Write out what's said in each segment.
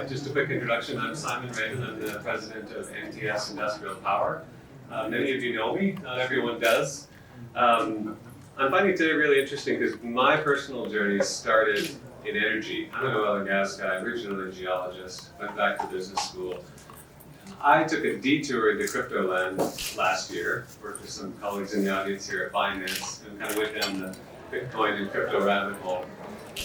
just a quick introduction. I'm Simon Raven. I'm the president of NTS Industrial Power. Many of you know me, not everyone does. I'm finding today really interesting because my personal journey started in energy. I'm an oil and gas guy, originally a geologist, went back to business school. I took a detour into crypto land last year, worked with some colleagues in the audience here at Finance, and kind of went down the Bitcoin and crypto rabbit hole.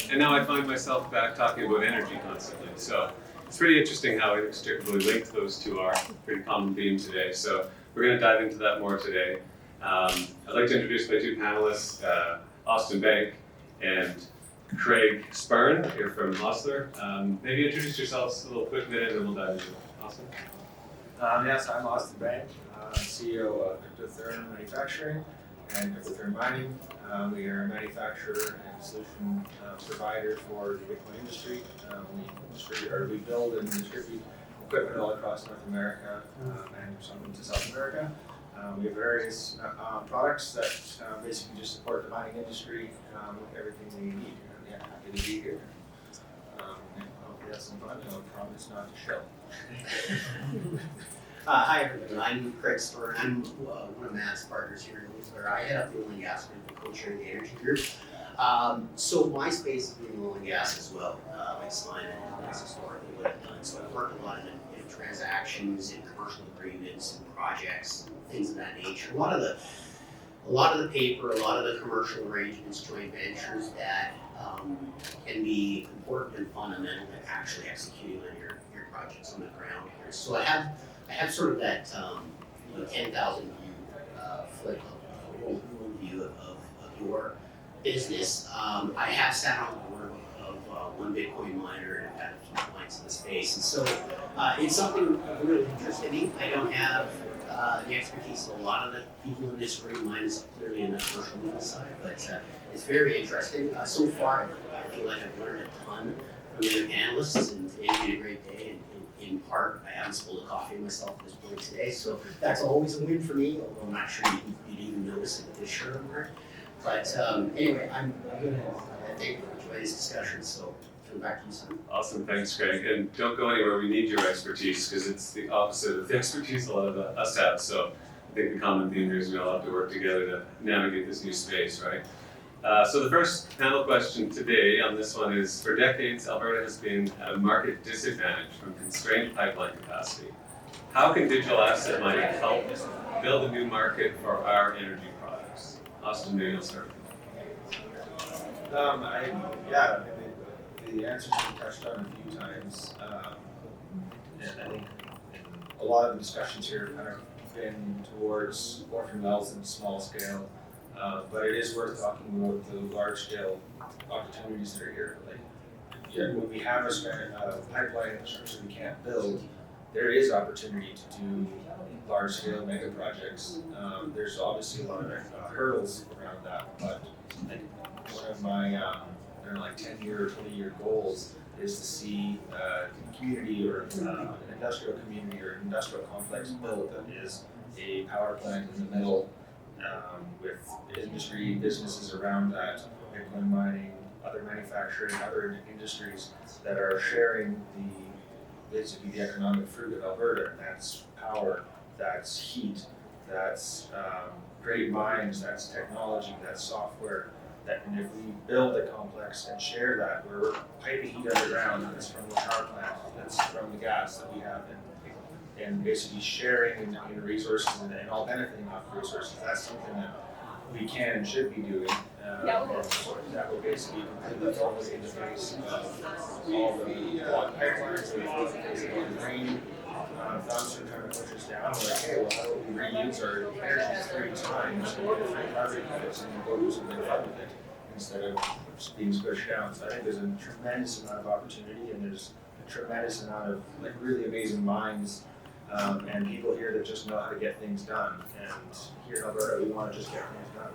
And now I find myself back talking about energy constantly. So it's pretty interesting how inextricably linked those two are. Pretty common theme today. So we're going to dive into that more today. I'd like to introduce my two panelists, Austin Bank and Craig Spurn, here from Osler. Maybe introduce yourselves a little quick minute and we'll dive into it. Austin? Yes, I'm Austin Bank, CEO of Cryptotherm Manufacturing and Cryptotherm Mining. We are a manufacturer and solution provider for the Bitcoin industry. We build and distribute equipment all across North America and some into South America. We have various products that basically just support the mining industry with everything we need. Yeah, happy to be here. Hopefully that's some fun. I promise not to show. Hi everybody, I'm Craig Spurn. I'm one of Matt's partners here in Osler. I head up the oil and gas group and co-chair the energy group. So my space is in oil and gas as well, like Simon has historically would have done. So I've worked a lot in transactions and commercial agreements and projects and things of that nature. A lot of the paper, a lot of the commercial arrangements, joint ventures that can be important and fundamental to actually executing on your projects on the ground here. So I have sort of that 10,000 view flip of view of your business. I have sat on the board of one Bitcoin miner and I've had a few clients in the space, and so it's something really interesting to me. I don't have the expertise of a lot of the people in this room. Mine is clearly in the commercial legal side, but it's very interesting. So far, I feel like I've learned a ton from the other panelists, and today's been a great day. In part, I haven't spilled a coffee myself at this point today, so that's always a win for me, although I'm not sure you'd even notice it with this shirt I'm wearing. But anyway, I'm going to thank you for joining this discussion, so turn back to you, Simon. Awesome, thanks Craig. And don't go anywhere, we need your expertise because it's the opposite of the expertise a lot of us have. So I think the common theme here is we all have to work together to navigate this new space, right? So the first panel question today on this one is, for decades, Alberta has been at a market disadvantage from constrained pipeline capacity. How can digital asset mining help build a new market for our energy products? Austin, maybe you'll start. The answer's been touched on a few times. And I think a lot of the discussions here have kind of been towards orphan wells and small scale. But it is worth talking about the large-scale opportunities that are here. When we have a pipeline infrastructure we can't build, there is opportunity to do large-scale mega projects. There's obviously a lot of hurdles around that, but I think one of my 10-year or 20-year goals is to see a community or an industrial community or an industrial complex built that is a power plant in the middle. With industry businesses around that, Bitcoin mining, other manufacturing, other industries that are sharing basically the economic fruit of Alberta. And that's power, that's heat, that's great mines, that's technology, that's software. And if we build a complex and share that, we're piping heat underground, that's from the power plant, that's from the gas that we have, and basically sharing in resources and all benefiting off resources. That's something that we can and should be doing. And that will basically completely fall in the face of all the pipelines and all the grain downstream trying to push us down. We're like, hey, well, how do we reuse our energy 3 times and get 3 carbon credits and go do something fun with it instead of just being squished down? So I think there's a tremendous amount of opportunity, and there's a tremendous amount of really amazing minds and people here that just know how to get things done. And here in Alberta, we want to just get things done.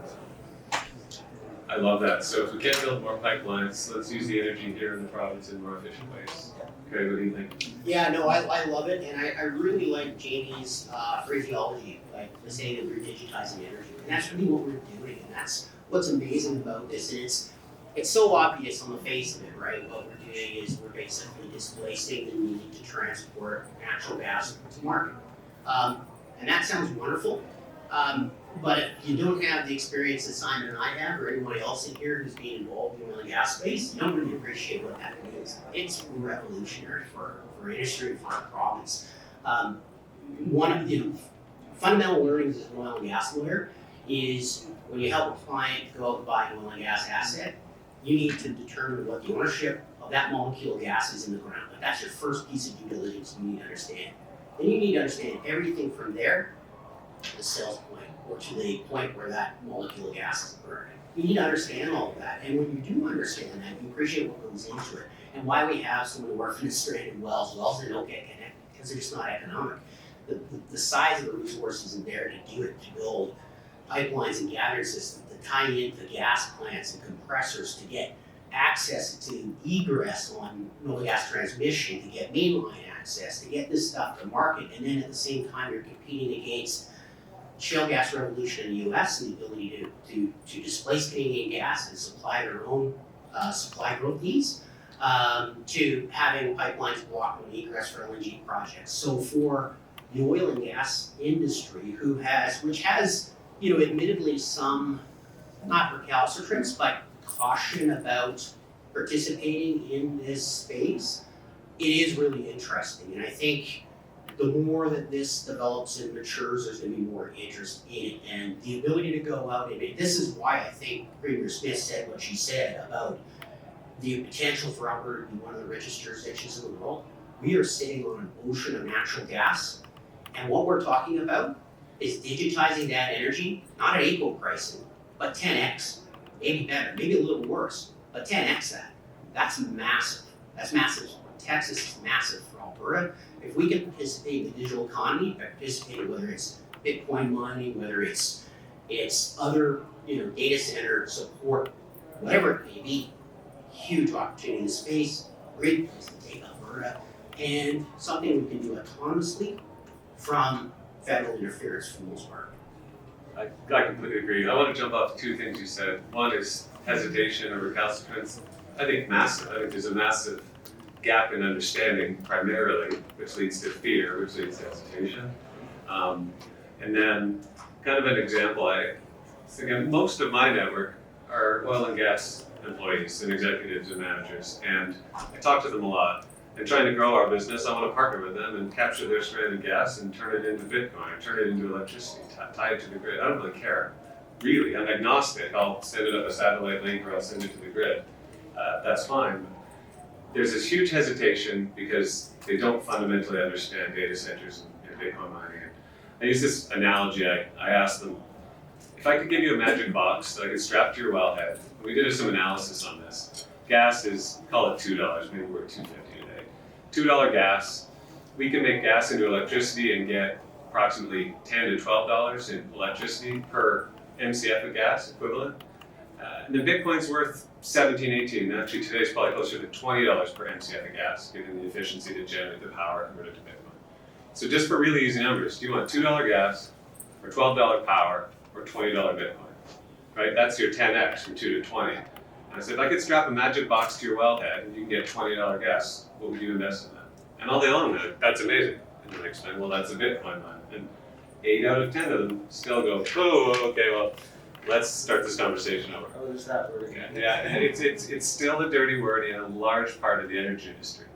I love that. So if we can't build more pipelines, let's use the energy here in the province in more efficient ways. Okay, what do you think? Yeah, no, I love it, and I really like Jamie's phraseology, like to say that we're digitizing energy, and that's really what we're doing, and that's what's amazing about this. And it's so obvious on the face of it, right? What we're doing is we're basically displacing the need to transport natural gas to market. And that sounds wonderful. But if you don't have the experience that Simon and I have, or anyone else in here who's been involved in the oil and gas space, you don't really appreciate what that means. It's revolutionary for industry, for our province. One of the fundamental learnings as an oil and gas lawyer is when you help a client go out and buy an oil and gas asset, you need to determine what the ownership of that molecule of gas is in the ground. Like that's your first piece of due diligence you need to understand. Then you need to understand everything from there to the sales point, or to the point where that molecule of gas is burned. You need to understand all of that. And when you do understand that, you appreciate what goes into it. And why we have so many orphan stranded wells that don't get connected, because they're just not economic. The size of the resource isn't there to do it, to build pipelines and gathering systems, to tie into gas plants and compressors, to get access to egress on oil and gas transmission, to get mainline access, to get this stuff to market. And then at the same time, you're competing against shale gas revolution in the U.S. and the ability to displace Canadian gas and supply their own supply growth needs, to having pipelines blocked on egress for LNG projects. So for the oil and gas industry, which has, admittedly some, not recalcitrance, but caution about participating in this space, it is really interesting. And I think the more that this develops and matures, there's going to be more interest in it. And the ability to go out and this is why I think Premier Smith said what she said about the potential for Alberta to be one of the richest jurisdictions in the world. We are sitting on an ocean of natural gas. And what we're talking about is digitizing that energy, not at AECO pricing, but 10x, maybe better, maybe a little worse, but 10x that. That's massive. That's massive. Texas is massive for Alberta. If we can participate in the digital economy, participate whether it's Bitcoin mining, whether it's other data center support, whatever it may be, huge opportunity in the space, great place to take Alberta, and something we can do autonomously from federal interference for the most part. I completely agree. I want to jump off two things you said. One is hesitation or recalcitrance. I think massive. I think there's a massive gap in understanding primarily, which leads to fear, which leads to hesitation. And then kind of an example, again, most of my network are oil and gas employees and executives and managers, and I talk to them a lot. And trying to grow our business, I want to partner with them and capture their stranded gas and turn it into Bitcoin, or turn it into electricity, tie it to the grid. I don't really care, really. I'm agnostic. I'll send it up a satellite link or I'll send it to the grid. That's fine. There's this huge hesitation because they don't fundamentally understand data centers and Bitcoin mining. I use this analogy. I asked them, if I could give you a magic box that I could strap to your wellhead, and we did some analysis on this. Gas is, call it $2, maybe we're at $2.50 a day. $2 gas, we can make gas into electricity and get approximately $10 to $12 in electricity per MCF of gas equivalent. And the Bitcoin's worth 17, 18. Actually, today's probably closer to $20 per MCF of gas, given the efficiency to generate the power converted to Bitcoin. So just for really easy numbers, do you want $2 gas, or $12 power, or $20 Bitcoin? Right? That's your 10x from 2 to 20. And I said, if I could strap a magic box to your wellhead and you can get $20 gas, what would you invest in that? And all day long, that's amazing. And then I explain, well, that's a Bitcoin mine. And 8 out of 10 of them still go, oh, okay, well, let's start this conversation over. Oh, there's that word again. Yeah, and it's still a dirty word in a large part of the energy industry.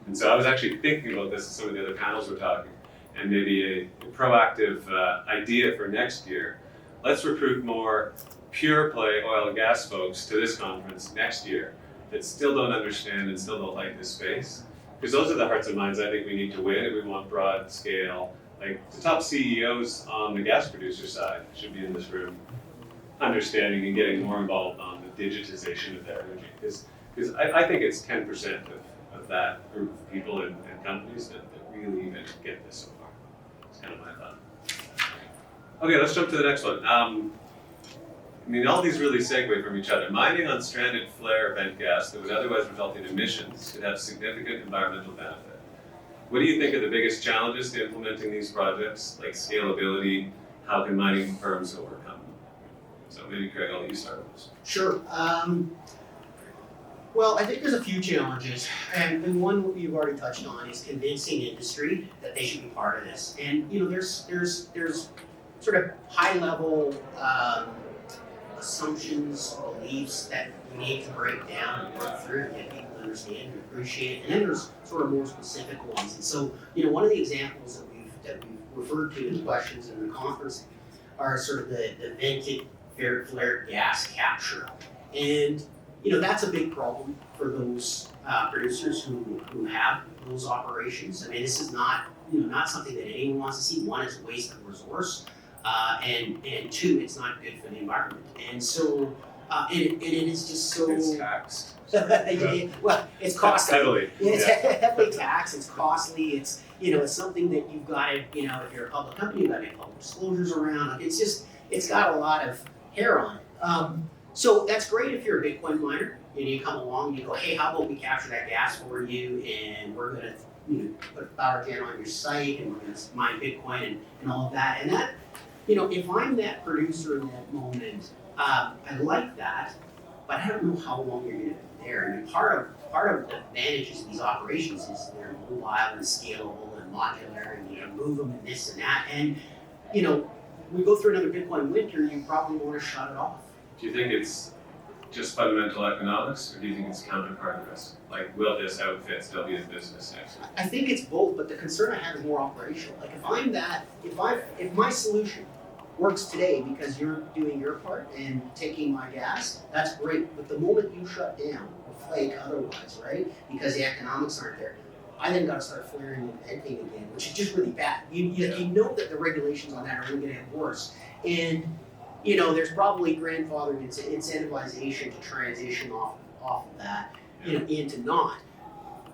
And so I was actually thinking about this, some of the other panels were talking, and maybe a proactive idea for next year. Let's recruit more pure play oil and gas folks to this conference next year that still don't understand and still don't like this space. Because those are the hearts and minds I think we need to win, and we want broad scale. Like the top CEOs on the gas producer side should be in this room, understanding and getting more involved on the digitization of their energy. Because I think it's 10% of that group of people and companies that really even get this so far. It's kind of my thought. Okay, let's jump to the next one. All these really segue from each other. Mining on stranded flare vent gas that would otherwise result in emissions could have significant environmental benefit. What do you think are the biggest challenges to implementing these projects, like scalability? How can mining firms overcome them? So maybe Craig, I'll let you start with this. Sure. Well, I think there's a few challenges, and one you've already touched on is convincing industry that they should be part of this. And there's sort of high level assumptions, beliefs that we need to break down and work through and get people to understand and appreciate. And then there's sort of more specific ones. And so, one of the examples that we've referred to in questions in the conference are sort of the vented flared gas capture. And that's a big problem for those producers who have those operations. I mean, this is not something that anyone wants to see. One, it's a waste of resource, and two, it's not good for the environment. And so, and it is just so. It's taxed. Well, it's costly. Heavily. It's heavily taxed. It's costly. It's it's something that you've got to if you're a public company, you've got to make public disclosures around. Like, it's got a lot of hair on it. So that's great if you're a Bitcoin miner and you come along and you go, hey, how about we capture that gas for you, and we're going to put a power gen on your site, and we're going to mine Bitcoin and all of that. And that, if I'm that producer in that moment, I like that, but I don't know how long you're going to be there. I mean, part of the advantages of these operations is they're mobile and scalable and modular, and you can move them and this and that. And we go through another Bitcoin winter, you probably want to shut it off. Do you think it's just fundamental economics, or do you think it's counterpart risk? Like, will this outfit still be in business next year? I think it's both, but the concern I have is more operational. Like, if my solution works today because you're doing your part and taking my gas, that's great. But the moment you shut down or flake otherwise, right, because the economics aren't there, I then got to start flaring and venting again, which is just really bad. You know that the regulations on that are only going to get worse. And there's probably grandfathering incentivization to transition off of that, into not.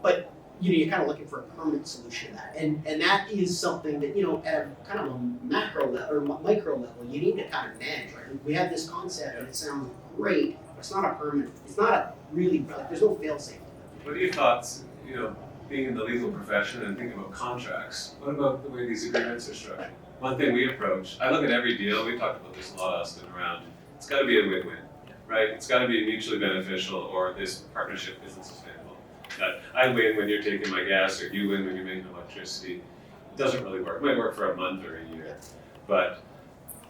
But you're kind of looking for a permanent solution to that, and that is something that at a kind of a macro level or micro level, you need to kind of manage. Right? We have this concept, and it sounds great, but it's not a permanent. It's not a really like. There's no fail-safe. What are your thoughts, being in the legal profession and thinking about contracts? What about the way these agreements are structured? One thing we approach, I look at every deal, we talked about this a lot, Austin, around, it's got to be a win-win, right? It's got to be mutually beneficial, or this partnership isn't sustainable. That I win when you're taking my gas, or you win when you're making electricity. It doesn't really work. It might work for a month or a year. But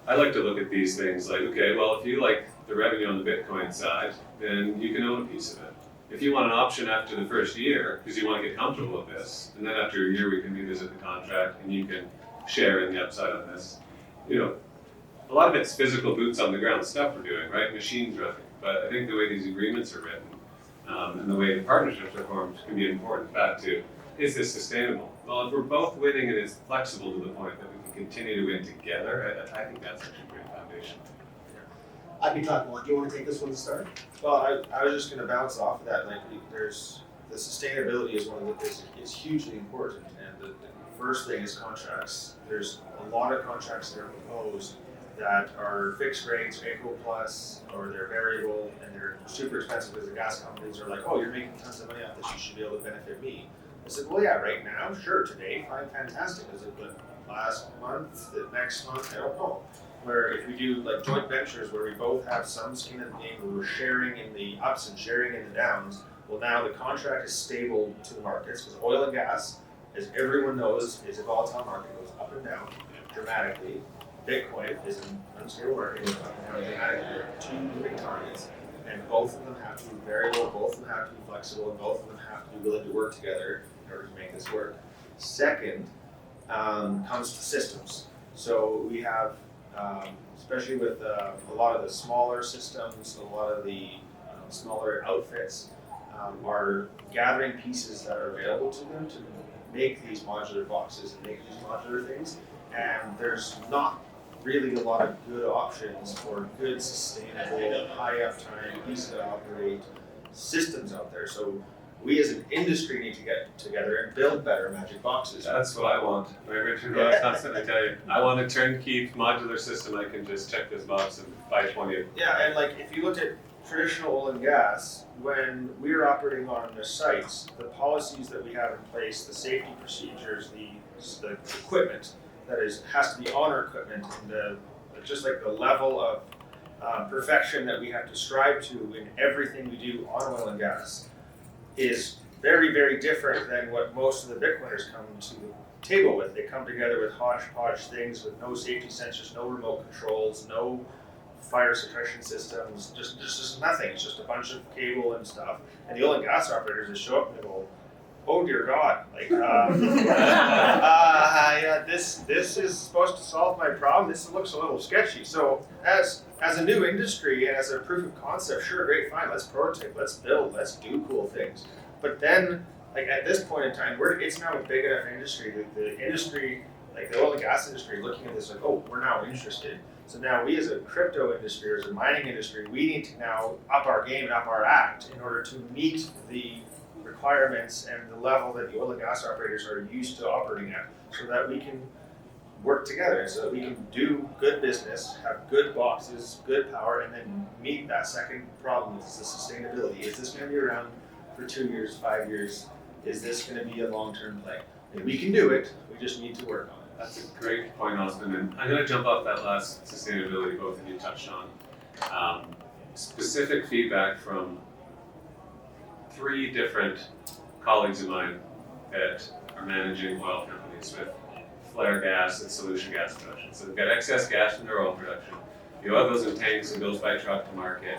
I like to look at these things like, okay, well, if you like the revenue on the Bitcoin side, then you can own a piece of it. If you want an option after the first year, because you want to get comfortable with this, and then after a year we can revisit the contract and you can share in the upside on this. A lot of it's physical boots on the ground stuff we're doing, right? Machines running. But I think the way these agreements are written and the way the partnerships are formed can be important back to, is this sustainable? Well, if we're both winning and it's flexible to the point that we can continue to win together, I think that's a great foundation. I'd be talking one. Do you want to take this one to start? Well, I was just going to bounce off of that. Like, there's the sustainability is is hugely important, and the first thing is contracts. There's a lot of contracts that are proposed that are fixed rates, ACO plus, or they're variable, and they're super expensive because the gas companies are like, oh, you're making tons of money off this, you should be able to benefit me. I said, well, yeah, right now, sure, today, fine, fantastic. Is it the last month, the next month? I don't know. Where if we do like joint ventures where we both have some skin in the game, where we're sharing in the ups and sharing in the downs, well, now the contract is stable to the markets, because oil and gas, as everyone knows, is a volatile market, goes up and down dramatically. Bitcoin is an unstable market, goes up and down dramatically. There are two moving targets, and both of them have to be variable, both of them have to be flexible, and both of them have to be willing to work together in order to make this work. Second, comes to systems. So we have, especially with a lot of the smaller systems, a lot of the smaller outfits, are gathering pieces that are available to them to make these modular boxes and make these modular things. And there's not really a lot of good options for good, sustainable, high uptime, easy to operate systems out there. So we as an industry need to get together and build better magic boxes. That's what I want. Right, Richard, what I constantly tell you. I want a turnkey modular system. I can just check this box and buy 20 of them. Yeah, and like if you look at traditional oil and gas, when we're operating on the sites, the policies that we have in place, the safety procedures, the equipment that has to be on our equipment, and just like the level of perfection that we have to strive to in everything we do on oil and gas is very, very different than what most of the Bitcoiners come to the table with. They come together with hodgepodge things with no safety sensors, no remote controls, no fire suppression systems, just nothing. It's just a bunch of cable and stuff. And the oil and gas operators just show up and they go, oh dear God, like, yeah, this is supposed to solve my problem. This looks a little sketchy. So as a new industry and as a proof of concept, sure, great, fine, let's prototype, let's build, let's do cool things. But then, like at this point in time, it's now a big enough industry that the industry, like the oil and gas industry, looking at this like, oh, we're now interested. So now we as a crypto industry, or as a mining industry, we need to now up our game and up our act in order to meet the requirements and the level that the oil and gas operators are used to operating at, so that we can work together, so that we can do good business, have good boxes, good power, and then meet that second problem, which is the sustainability. Is this going to be around for 2 years, 5 years? Is this going to be a long-term play? And we can do it, we just need to work on it. That's a great point, Osman. And I'm going to jump off that last sustainability both of you touched on. Specific feedback from 3 different colleagues of mine that are managing oil companies with flare gas and solution gas production. So they've got excess gas in their oil production. The oil goes in tanks and goes by truck to market.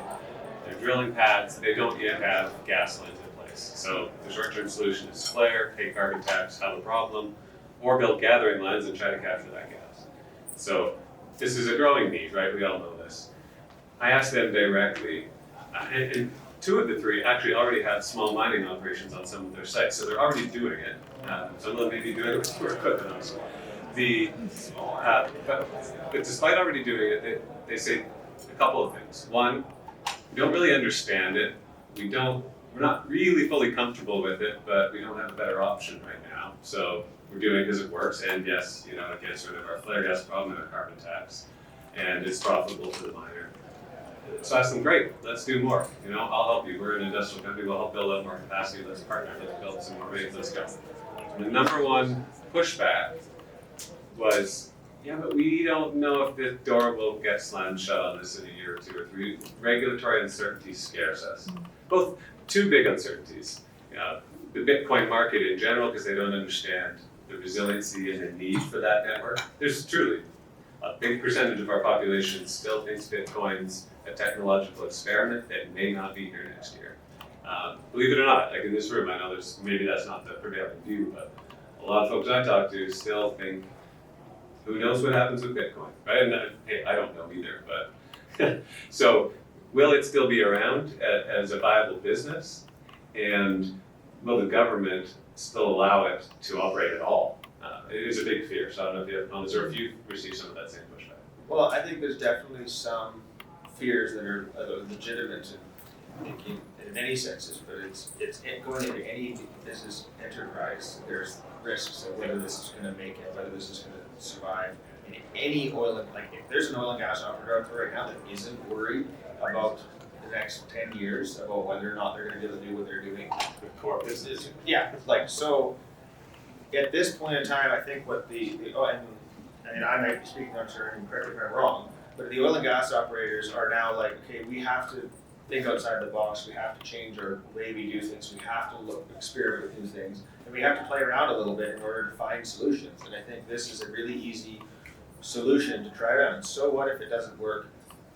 They're drilling pads. They don't yet have gas lines in place. So the short-term solution is flare, pay carbon tax, have a problem, or build gathering lines and try to capture that gas. So this is a growing need, right? We all know this. I asked them directly, and 2 of the 3 actually already had small mining operations on some of their sites, so they're already doing it. Some of them may be doing it with fewer equipment, honestly. But despite already doing it, they say a couple of things. One, we don't really understand it. We're not really fully comfortable with it, but we don't have a better option right now. So we're doing it because it works, and yes, it gets rid of our flare gas problem and our carbon tax, and it's profitable to the miner. So I asked them, great, let's do more. I'll help you. We're an industrial company. We'll help build up more capacity. Let's partner. Let's build some more rigs. Let's go. And the number one pushback was, yeah, but we don't know if the door will get slammed shut on this in a year or 2 or 3. Regulatory uncertainty scares us. Both 2 big uncertainties. The Bitcoin market in general, because they don't understand the resiliency and the need for that network. There's truly a big percentage of our population still thinks Bitcoin's a technological experiment that may not be here next year. Believe it or not, like in this room, I know maybe that's not the prevailing view, but a lot of folks I talk to still think, who knows what happens with Bitcoin, right? And hey, I don't know either, but so will it still be around as a viable business? And will the government still allow it to operate at all? It is a big fear, so I don't know if you have comments or if you've received some of that same pushback. Well, I think there's definitely some fears that are legitimate in many senses, but it's going into any business enterprise. There's risks of whether this is going to make it, whether this is going to survive. In any if there's an oil and gas operator out there right now that isn't worried about the next 10 years about whether or not they're going to be able to do what they're doing, The Corp is so. At this point in time, I think what and I might be speaking on turn, and correct me if I'm wrong, but the oil and gas operators are now like, okay, we have to think outside the box, we have to change our way we do things, we have to experiment with new things, and we have to play around a little bit in order to find solutions. And I think this is a really easy solution to try around. And so what if it doesn't work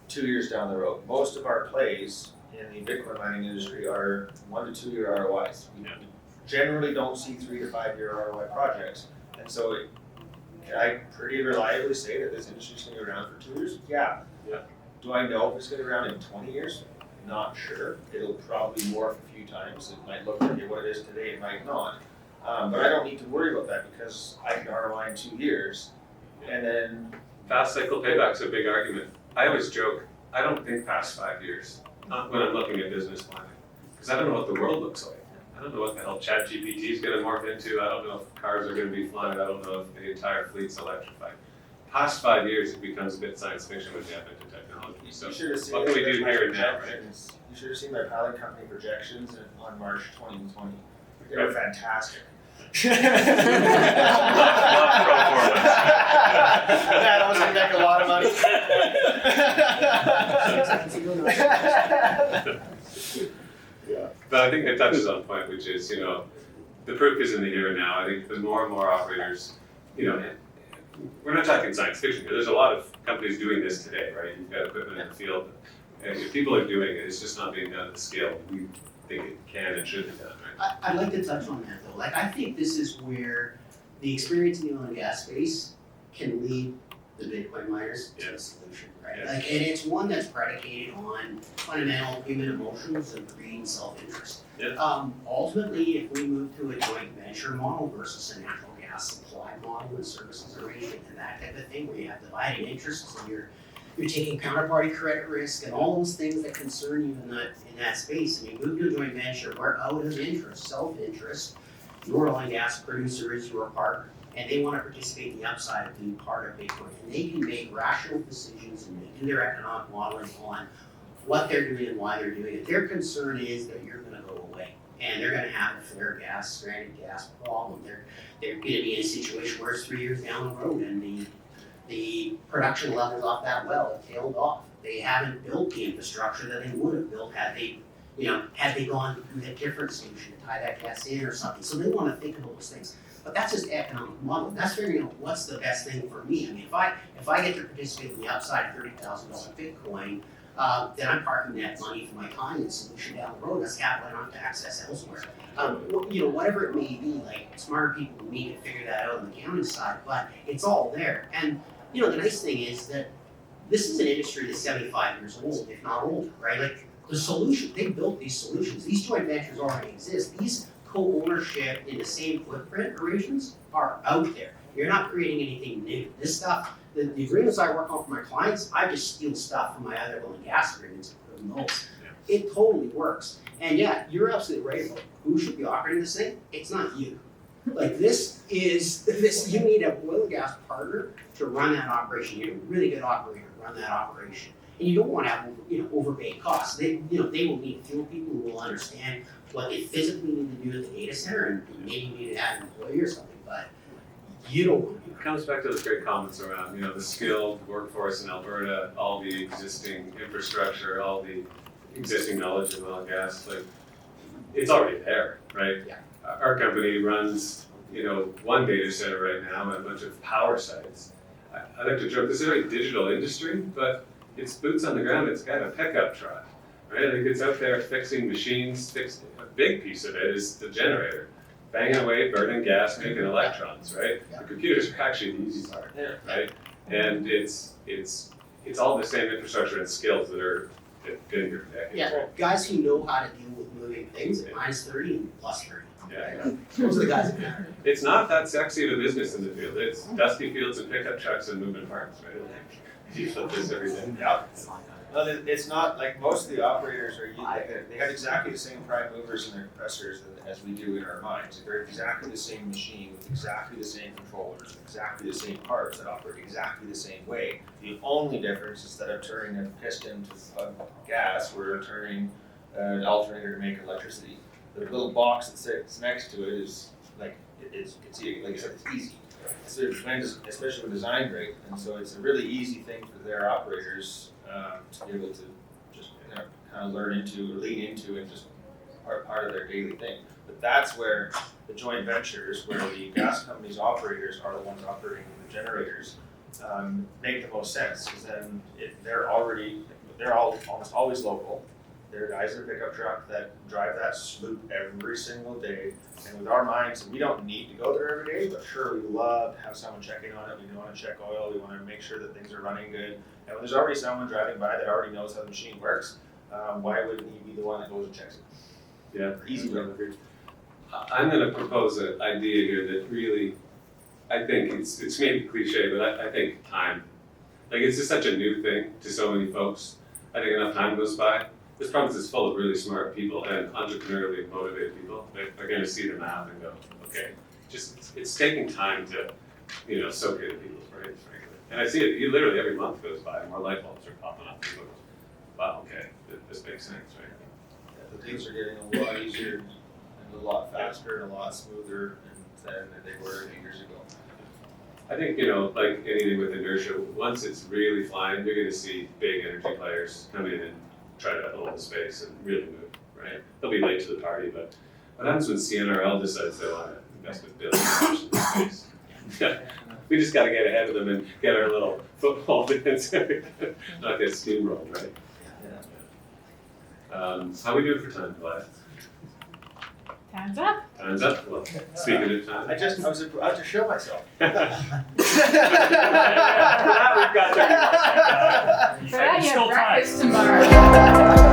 2 years down the road? Most of our plays in the Bitcoin mining industry are 1 to 2 year ROIs. We generally don't see 3 to 5 year ROI projects. And so can I pretty reliably say that this industry is going to be around for 2 years? Yeah. Do I know if it's going to be around in 20 years? Not sure. It'll probably morph a few times. It might look like what it is today, it might not. But I don't need to worry about that because I can ROI in 2 years. And then fast cycle payback's a big argument. I always joke, I don't think past 5 years, not when I'm looking at business planning, because I don't know what the world looks like. I don't know what the hell ChatGPT is going to morph into. I don't know if cars are going to be flying. I don't know if the entire fleet's electrified. Past 5 years, it becomes a bit science fiction when you have into technology. So what can we do here and now, right? You should have seen my pilot company projections on March 2020. They were fantastic. Not pro forma. That was gonna make a lot of money. But I think it touches on a point, which is, you know, the proof is in the here and now. I think there's more and more operators, you know, we're not talking science fiction here. There's a lot of companies doing this today, right? You've got equipment in the field, and if people are doing it, it's just not being done at the scale we think it can and should be done, right? I'd like to touch on that though. Like, I think this is where the experience in the oil and gas space can lead the Bitcoin miners to a solution, right? Yeah. Like, and it's one that's predicated on fundamental human emotions of greed and self-interest. Yeah. Ultimately, if we move to a joint venture model versus a natural gas supply model and services arrangement and that type of thing, where you have divided interests and you're taking counterparty credit risk and all those things that concern you in that space, and you move to a joint venture where out of interest, self-interest, your oil and gas producer is your partner, and they want to participate in the upside of being part of Bitcoin, and they can make rational decisions and do their economic modeling on what they're doing and why they're doing it. Their concern is that you're going to go away, and they're going to have a flare gas, stranded gas problem. They're going to be in a situation where it's 3 years down the road, and the production levels off that well have tailed off. They haven't built the infrastructure that they would have built had they gone through a different solution to tie that gas in or something. So they want to think about those things. But that's just economic modeling. That's figuring out what's the best thing for me. I mean, if I get to participate in the upside of $30,000 Bitcoin, then I'm parking that money for my time and solution down the road. That's capital I don't have to access elsewhere. Whatever it may be, like, smarter people need to figure that out on the accounting side, but it's all there. And the nice thing is that this is an industry that's 75 years old, if not older, right? Like, the solution, they built these solutions. These joint ventures already exist. These co-ownership in the same footprint arrangements are out there. You're not creating anything new. This stuff, the agreements I work on for my clients, I just steal stuff from my other oil and gas agreements and put them in those. It totally works. And yeah, you're absolutely right about who should be operating this thing. It's not you. Like, this, you need an oil and gas partner to run that operation. You need a really good operator to run that operation. And you don't want to have, overpaid costs. They will need fuel people who will understand what they physically need to do at the data center, and maybe need to have an employee or something, but you don't want to do It comes back to those great comments around, the skilled workforce in Alberta, all the existing infrastructure, all the existing knowledge of oil and gas, like, it's already there, right? Yeah. Our company runs, one data center right now and a bunch of power sites. I like to joke, this is a very digital industry, but it's boots on the ground. It's got a pickup truck, right? Like, it's out there fixing machines. A big piece of it is the generator, banging away, burning gas, making electrons, right? Yeah. The computers are actually the easy part, right? And it's all the same infrastructure and skills that have been here for decades. Yeah, guys who know how to deal with moving things at -30 and +30. Yeah. Right? Those are the guys that matter. It's not that sexy of a business in the field. It's dusty fields and pickup trucks and moving parts, right? You flip this every day. Yeah. Well, it's not like most of the operators are, they have exactly the same prime movers in their compressors as we do in our mines. They're exactly the same machine with exactly the same controllers, exactly the same parts that operate exactly the same way. The only difference, instead of turning a piston to plug gas, we're turning an alternator to make electricity. The little box that sits next to it is like, it's like I said, it's easy. So especially with design rate, and so it's a really easy thing for their operators to be able to just kind of lean into, and just part of their daily thing. But that's where the joint ventures, where the gas companies' operators are the ones operating the generators, make the most sense, because then they're almost always local. They're guys in a pickup truck that drive that sloop every single day. And with our mines, we don't need to go there every day, but sure, we love to have someone checking on it. We want to check oil. We want to make sure that things are running good. And when there's already someone driving by that already knows how the machine works, why wouldn't he be the one that goes and checks it? Yeah. Easy to agree. I'm going to propose an idea here that really, I think it's maybe cliche, but I think time. Like, it's just such a new thing to so many folks. I think enough time goes by. This province is full of really smart people and entrepreneurially motivated people. They're going to see the map and go, okay, it's taking time to, soak into people's brains, frankly. And I see it literally every month goes by, more light bulbs are popping up. And goes, wow, okay, this makes sense, right? Yeah, the things are getting a lot easier and a lot faster and a lot smoother, and then than they were a few years ago. I think, you know, like anything with inertia, once it's really flying, you're gonna see big energy players come in and try to own the space and really move, right? They'll be late to the party, but what happens when CNRL decides they wanna invest $1 billion in the space? We just gotta get ahead of them and get our little football in, not get steamrolled, right? How we doing for time, Clive? Time's up. Time's up. Well, speaking of time. I was about to show myself. For that, we've got 30 For that, you Still have time. breakfast tomorrow.